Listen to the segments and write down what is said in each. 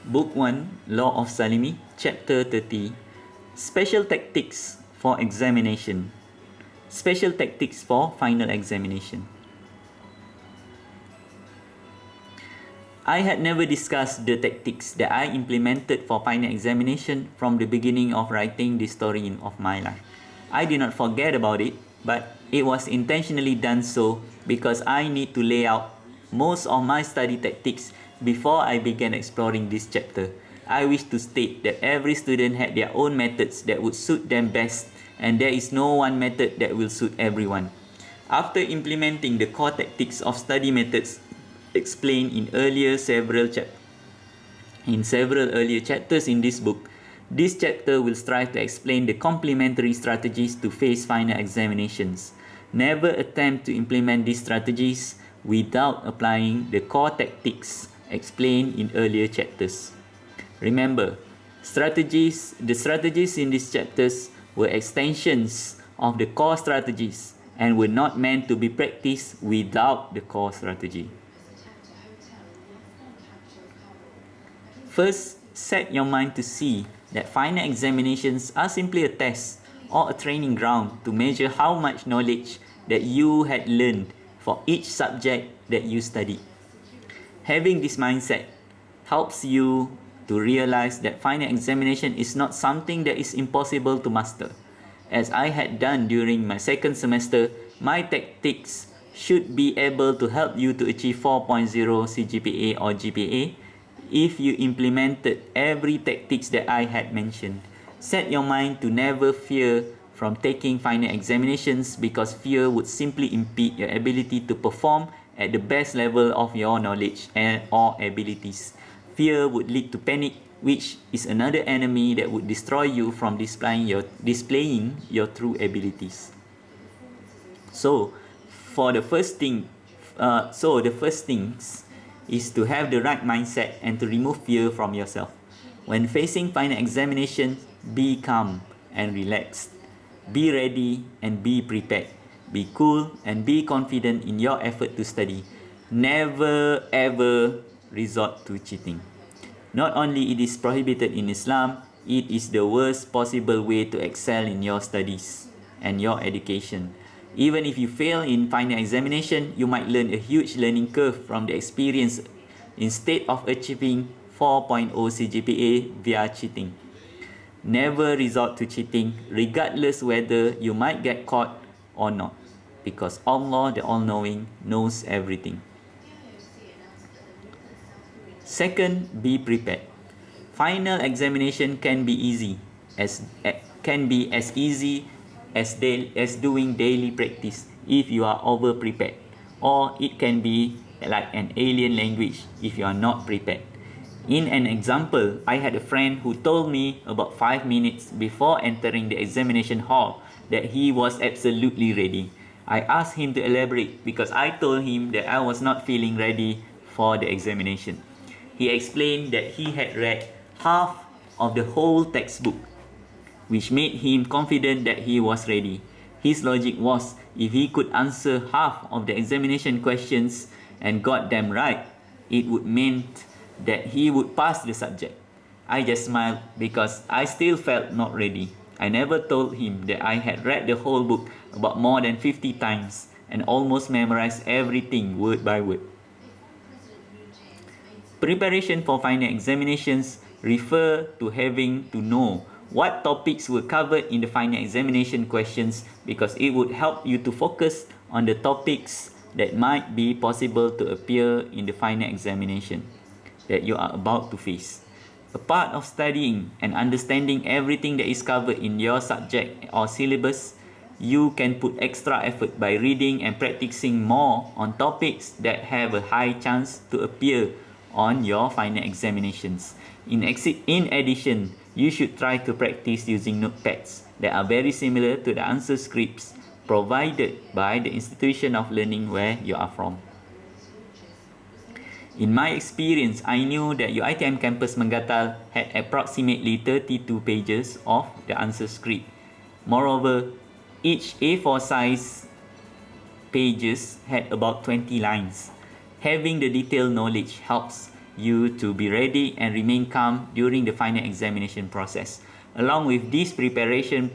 Book 1, Law of Salimi, Chapter 30, Special Tactics for Examination. Special Tactics for Final Examination. I had never discussed the tactics that I implemented for final examination from the beginning of writing this story of my life. I did not forget about it, but it was intentionally done so because I need to lay out most of my study tactics before I began exploring this chapter. I wish to state that every student had their own methods that would suit them best, and there is no one method that will suit everyone. After implementing the core tactics of study methods explained in several earlier chapters in this book, this chapter will strive to explain the complementary strategies to face final examinations. Never attempt to implement these strategies without applying the core tactics explained in earlier chapters. Remember, the strategies in these chapters were extensions of the core strategies and were not meant to be practiced without the core strategy. First, set your mind to see that final examinations are simply a test or a training ground to measure how much knowledge that you had learned for each subject that you studied. Having this mindset helps you to realize that final examination is not something that is impossible to master. As I had done during my second semester, my tactics should be able to help you to achieve 4.0 CGPA or GPA if you implemented every tactics that I had mentioned. Set your mind to never fear from taking final examinations because fear would simply impede your ability to perform at the best level of your knowledge or abilities. Fear would lead to panic, which is another enemy that would destroy you from displaying your true abilities. So the first things is to have the right mindset and to remove fear from yourself. When facing final examinations, be calm and relaxed. Be ready and be prepared. Be cool and be confident in your effort to study. Never ever resort to cheating. Not only it is prohibited in Islam, it is the worst possible way to excel in your studies and your education. Even if you fail in final examination, you might learn a huge learning curve from the experience instead of achieving 4.0 CGPA via cheating. Never resort to cheating, regardless whether you might get caught or not, because Allah, the All-Knowing, knows everything. Second, be prepared. Final examination can be as easy as doing daily practice if you are over prepared, or it can be like an alien language if you are not prepared. In an example, I had a friend who told me about 5 minutes before entering the examination hall that he was absolutely ready. I asked him to elaborate because I told him that I was not feeling ready for the examination. He explained that he had read half of the whole textbook, which made him confident that he was ready. His logic was, if he could answer half of the examination questions and got them right, it would mean that he would pass the subject. I just smiled because I still felt not ready. I never told him that I had read the whole book about more than 50 times and almost memorized everything word by word. Preparation for final examinations refer to having to know what topics were covered in the final examination questions because it would help you to focus on the topics that might be possible to appear in the final examination that you are about to face. A part of studying and understanding everything that is covered in your subject or syllabus, you can put extra effort by reading and practicing more on topics that have a high chance to appear on your final examinations. In addition, you should try to practice using notepads that are very similar to the answer scripts provided by the institution of learning where you are from. In my experience, I knew that UiTM campus Manggatal had approximately 32 pages of the answer script. Moreover, each A4 size pages had about 20 lines. Having the detailed knowledge helps you to be ready and remain calm during the final examination process. Along with these preparations,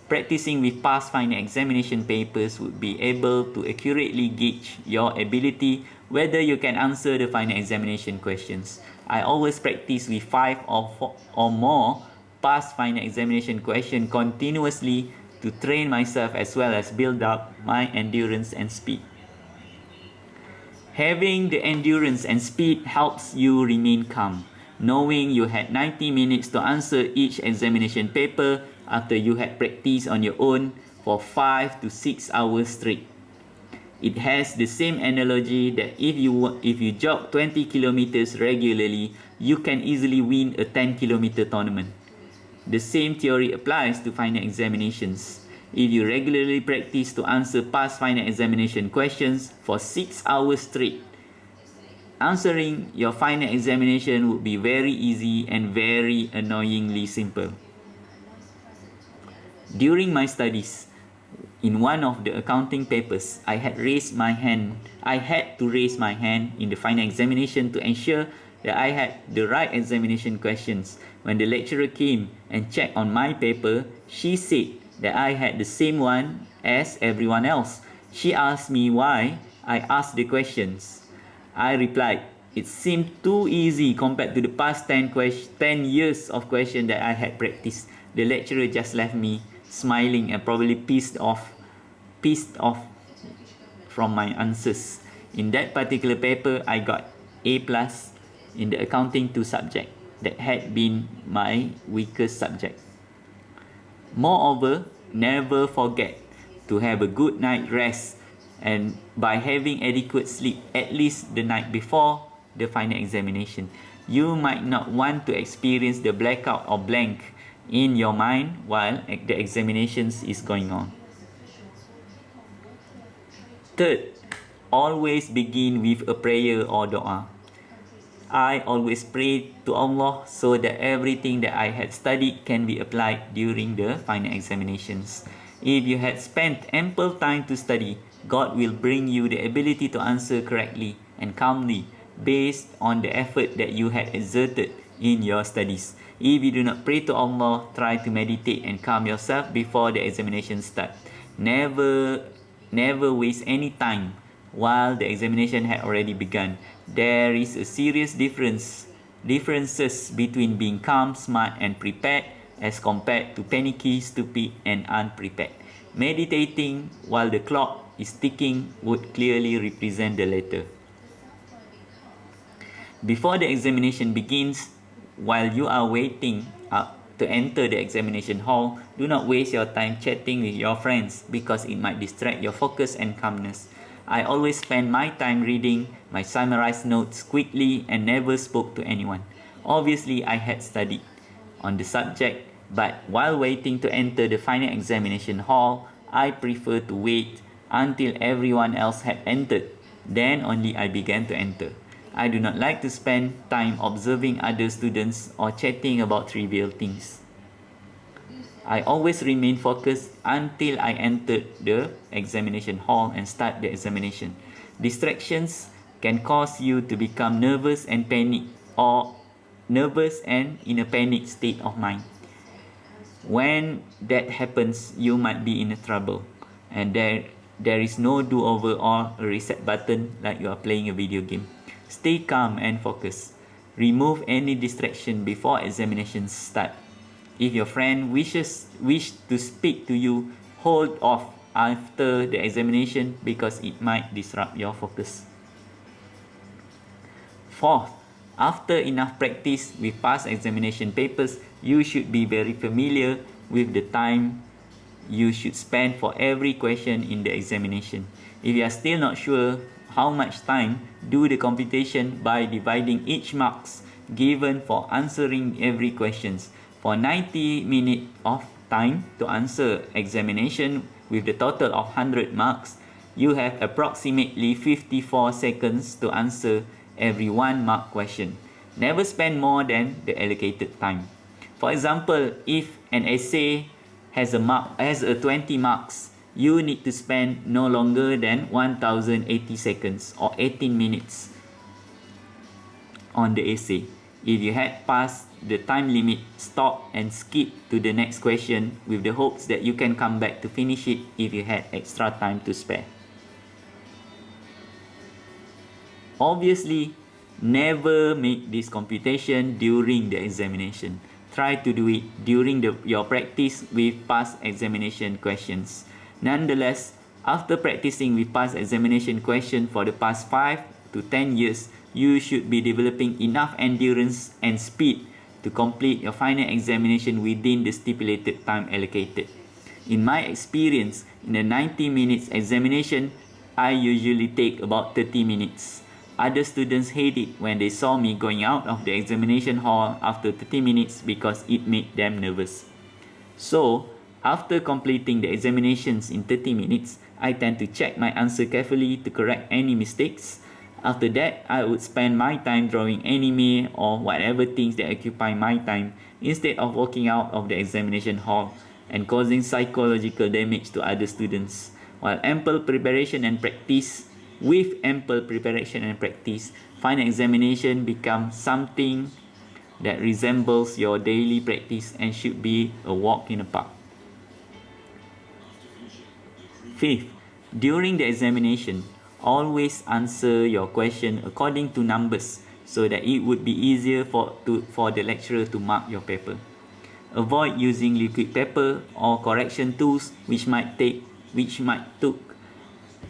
practicing with past final examination papers would be able to accurately gauge your ability whether you can answer the final examination questions. I always practice with 5 or more past final examination questions continuously to train myself as well as build up my endurance and speed. Having the endurance and speed helps you remain calm, knowing you had 90 minutes to answer each examination paper after you had practiced on your own for 5 to 6 hours straight. It has the same analogy that if you jog 20 kilometers regularly, you can easily win a 10-kilometer tournament. The same theory applies to final examinations. If you regularly practice to answer past final examination questions for 6 hours straight, answering your final examination would be very easy and very annoyingly simple. During my studies, in one of the accounting papers, I had to raise my hand in the final examination to ensure that I had the right examination questions. When the lecturer came and checked on my paper, she said that I had the same one as everyone else. She asked me why I asked the questions. I replied, it seemed too easy compared to the past 10 years of questions that I had practiced. The lecturer just left me smiling and probably pissed off from my answers. In that particular paper, I got A+ in the accounting 2 subject that had been my weakest subject. Moreover, never forget to have a good night rest and by having adequate sleep at least the night before the final examination. You might not want to experience the blackout or blank in your mind while the examinations is going on. Third, always begin with a prayer or dua. I always pray to Allah so that everything that I had studied can be applied during the final examinations. If you had spent ample time to study, God will bring you the ability to answer correctly and calmly based on the effort that you had exerted in your studies. If you do not pray to Allah, try to meditate and calm yourself before the examination starts. Never waste any time while the examination had already begun. There is a serious differences between being calm, smart and prepared as compared to panicky, stupid and unprepared. Meditating while the clock is ticking would clearly represent the latter. Before the examination begins, while you are waiting to enter the examination hall, do not waste your time chatting with your friends because it might distract your focus and calmness. I always spend my time reading my summarized notes quickly and never spoke to anyone. Obviously, I had studied on the subject, but while waiting to enter the final examination hall, I prefer to wait until everyone else had entered. Then only I began to enter. I do not like to spend time observing other students or chatting about trivial things. I always remain focused until I entered the examination hall and start the examination. Distractions can cause you to become nervous and in a panic state of mind. When that happens, you might be in trouble, and there is no do-over or a reset button like you are playing a video game. Stay calm and focused. Remove any distraction before examinations start. If your friend wish to speak to you, hold off after the examination because it might disrupt your focus. Fourth, after enough practice with past examination papers, you should be very familiar with the time you should spend for every question in the examination. If you are still not sure how much time, do the computation by dividing each marks given for answering every questions. For 90 minutes of time to answer examination with the total of 100 marks, you have approximately 54 seconds to answer every 1 mark question. Never spend more than the allocated time. For example, if an essay has a 20 marks, you need to spend no longer than 1080 seconds or 18 minutes on the essay. If you had passed the time limit, stop and skip to the next question with the hopes that you can come back to finish it if you had extra time to spare. Obviously, never make this computation during the examination. Try to do it during your practice with past examination questions. Nonetheless, after practicing with past examination questions for the past 5 to 10 years, you should be developing enough endurance and speed to complete your final examination within the stipulated time allocated. In my experience, in a 90 minutes examination, I usually take about 30 minutes. Other students hate it when they saw me going out of the examination hall after 30 minutes because it made them nervous. So, after completing the examinations in 30 minutes, I tend to check my answer carefully to correct any mistakes. After that, I would spend my time drawing anime or whatever things that occupy my time instead of walking out of the examination hall and causing psychological damage to other students. With ample preparation and practice, final examination becomes something that resembles your daily practice and should be a walk in the park. Fifth, during the examination, always answer your question according to numbers so that it would be easier for the lecturer to mark your paper. Avoid using liquid paper or correction tools which might take a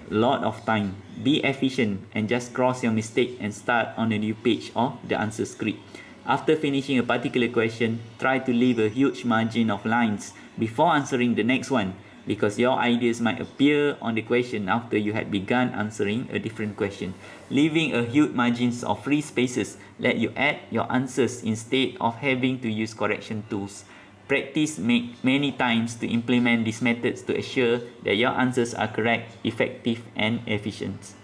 lot of time. Be efficient and just cross your mistake and start on a new page of the answer script. After finishing a particular question, try to leave a huge margin of lines before answering the next one, because your ideas might appear on the question after you had begun answering a different question. Leaving a huge margins of free spaces let you add your answers instead of having to use correction tools. Practice many times to implement these methods to assure that your answers are correct, effective, and efficient.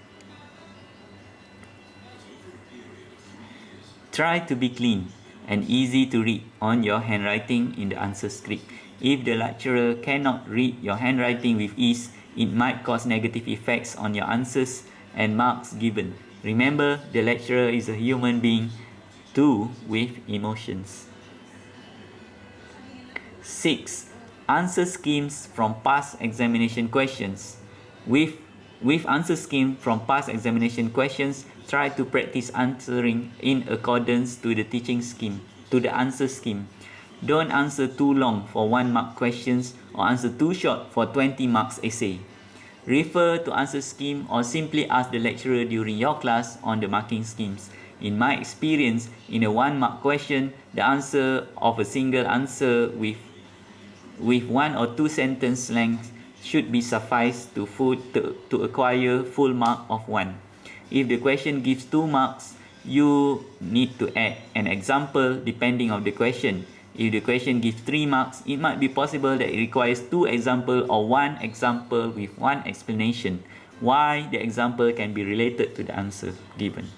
Try to be clean and easy to read on your handwriting in the answer script. If the lecturer cannot read your handwriting with ease, it might cause negative effects on your answers and marks given. Remember, the lecturer is a human being too with emotions. 6. Answer schemes from past examination questions. With answer scheme from past examination questions, try to practice answering in accordance to the teaching scheme, to the answer scheme. Don't answer too long for 1 mark questions or answer too short for 20 marks essay. Refer to answer scheme or simply ask the lecturer during your class on the marking schemes. In my experience, in a 1 mark question, the answer of a single answer with 1 or 2 sentence length should be suffice to acquire full mark of 1. If the question gives 2 marks, you need to add an example depending on the question. If the question gives 3 marks, it might be possible that it requires 2 examples or 1 example with 1 explanation why the example can be related to the answer given.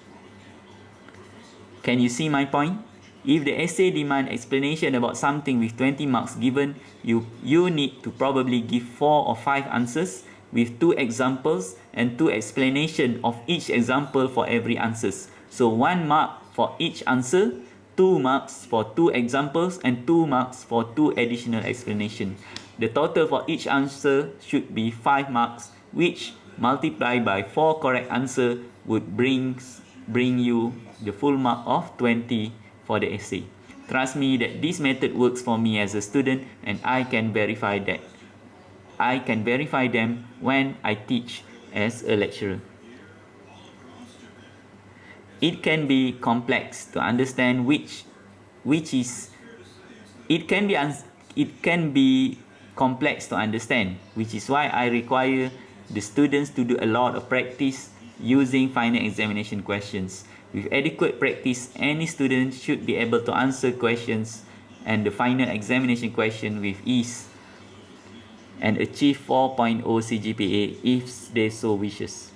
Can you see my point? If the essay demands explanation about something with 20 marks given, you need to probably give 4 or 5 answers with 2 examples and 2 explanations of each example for every answer. So 1 mark for each answer, 2 marks for 2 examples, and 2 marks for 2 additional explanations. The total for each answer should be 5 marks, which multiplied by 4 correct answers would bring you the full mark of 20 for the essay. Trust me that this method works for me as a student, and I can verify them when I teach as a lecturer. It can be complex to understand which is why I require the students to do a lot of practice using final examination questions. With adequate practice, any student should be able to answer questions and the final examination question with ease and achieve 4.0 CGPA if they so wishes.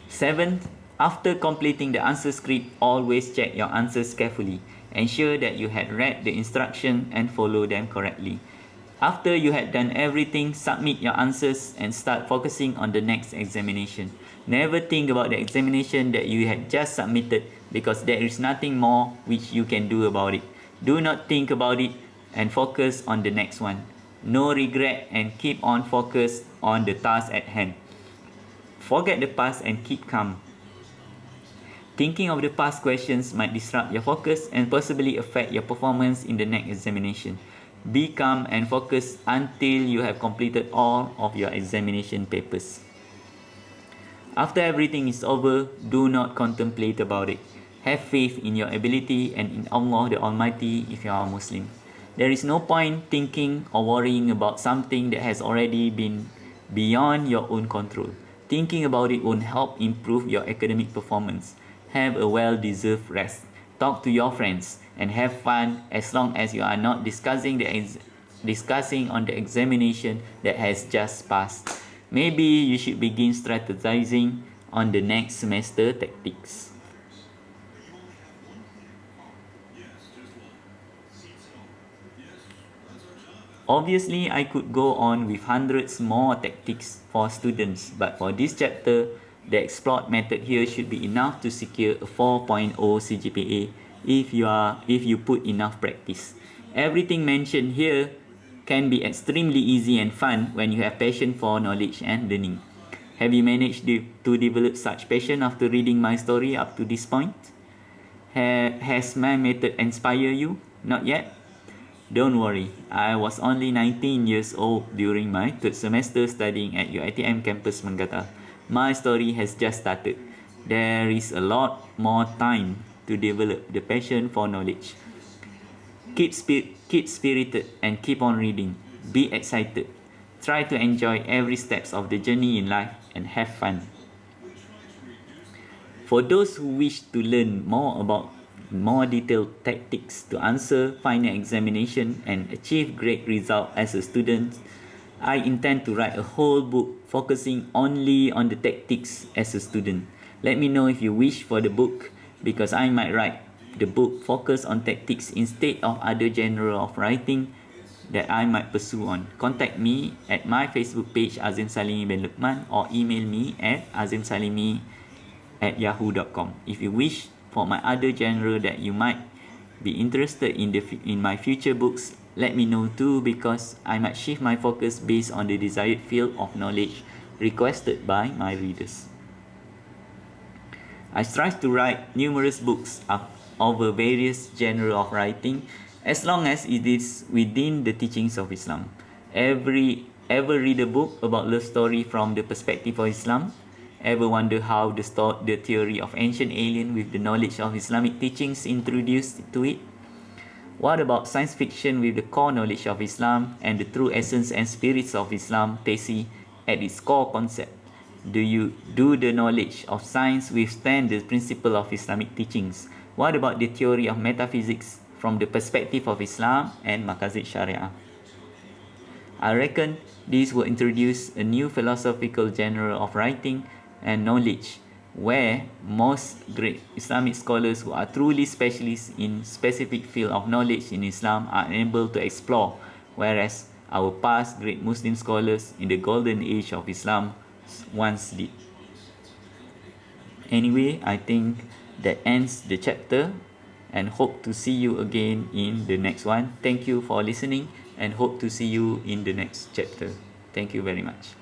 7. After completing the answer script, always check your answers carefully. Ensure that you had read the instruction and follow them correctly. After you had done everything, submit your answers and start focusing on the next examination. Never think about the examination that you had just submitted, because there is nothing more which you can do about it. Do not think about it and focus on the next one. No regret and keep on focused on the task at hand. Forget the past and keep calm. Thinking of the past questions might disrupt your focus and possibly affect your performance in the next examination. Be calm and focus until you have completed all of your examination papers. After everything is over, do not contemplate about it. Have faith in your ability and in Allah the Almighty if you are a Muslim. There is no point thinking or worrying about something that has already been beyond your own control. Thinking about it won't help improve your academic performance. Have a well-deserved rest. Talk to your friends and have fun, as long as you are not discussing on the examination that has just passed. Maybe you should begin strategizing on the next semester tactics. Obviously, I could go on with hundreds more tactics for students, but for this chapter, the explored method here should be enough to secure a 4.0 CGPA if you put enough practice. Everything mentioned here can be extremely easy and fun when you have passion for knowledge and learning. Have you managed to develop such passion after reading my story up to this point? Has my method inspired you? Not yet? Don't worry, I was only 19 years old during my third semester studying at UiTM campus Menggata. My story has just started. There is a lot more time to develop the passion for knowledge. Keep spirited and keep on reading. Be excited. Try to enjoy every steps of the journey in life and have fun. For those who wish to learn more about more detailed tactics to answer final examination and achieve great result as a student, I intend to write a whole book focusing only on the tactics as a student. Let me know if you wish for the book, because I might write the book focus on tactics instead of other genre of writing that I might pursue on. Contact me at my Facebook page Azim Salimi bin Luqman, or email me at azimsalimi@yahoo.com. If you wish for my other genre that you might be interested in my future books, let me know too, because I might shift my focus based on the desired field of knowledge requested by my readers. I strive to write numerous books over various genres of writing, as long as it is within the teachings of Islam. Ever read a book about love story from the perspective of Islam? Ever wonder how the theory of ancient alien with the knowledge of Islamic teachings introduced to it? What about science fiction with the core knowledge of Islam and the true essence and spirits of Islam, TESI, at its core concept? Do the knowledge of science withstand the principle of Islamic teachings? What about the theory of metaphysics from the perspective of Islam and Maqasid Sharia? I reckon these will introduce a new philosophical genre of writing and knowledge, where most great Islamic scholars who are truly specialists in specific field of knowledge in Islam are able to explore, whereas our past great Muslim scholars in the golden age of Islam once did. Anyway, I think that ends the chapter, and hope to see you again in the next one. Thank you for listening and hope to see you in the next chapter. Thank you very much.